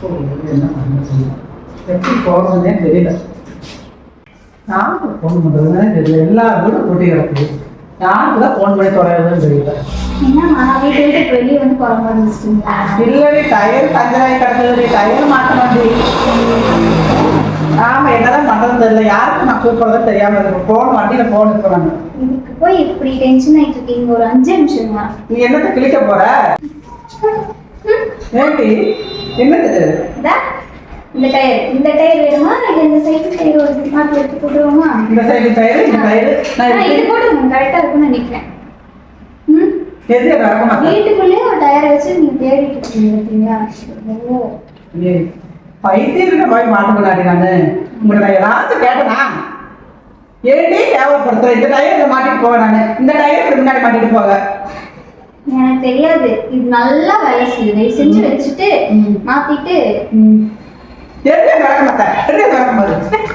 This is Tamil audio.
என்ன பண்ண எப்படி போகிறதுனே தெரியல. யாருக்கு ஃபோன் பண்ணுறதுனே தெரியல. எல்லா வீடும் கூட்டி கிடக்குது. யாருக்கு தான் ஃபோன் பண்ணி தொடர்றதுன்னு தெரியல. என்னம்மா வீட்டை விட்டு வெளியே வந்து குழம்பு வந்துச்சிங்களா? இல்லடி டயர் பஞ்சராகி கிடக்குது. டயர் மாட்ட மாட்டி. ஆமாம், என்னதான் பண்ணுறது தெரியல. யாருக்கு நான் கூப்பிட்றதுன்னு தெரியாமல் இருக்கும். ஃபோன் வண்டியில் ஃபோன் இருக்கிறாங்க. இதுக்கு போய் இப்படி டென்ஷன் ஆகிட்டு இருக்கீங்க. ஒரு 5 நிமிஷமா நீ என்னத்தை கிளிக்க போற? ஏண்டி என்னது இந்த டயர் வேணுமா? இல்லை இந்த சைடு டயர் ஒரு மாற்றி எடுத்து போட்டுருவோமா? இந்த சைடு டயர் இந்த டயர் இது போட்டு கரெக்டாக இருக்கும்னு நினைக்கிறேன். எது வர மாட்டேன். வீட்டுக்குள்ளேயே ஒரு டயர் வச்சு நீங்க தேடிட்டு இருக்கீங்க. பைத்தியம் போய் மாட்ட முன்னாடி நான் உங்களை ஏதாச்சும் கேட்டனா? ஏடி தேவைப்படுத்துறேன். இந்த டயர் மாட்டிட்டு போவேன். நான் இந்த டயருக்கு முன்னாடி மாட்டிட்டு போக எனக்கு தெரியாது. இது நல்லா வேலை செய்யுது. செஞ்சு வச்சுட்டு மாத்திட்டு எதுவும் நடக்க மாட்டேன்.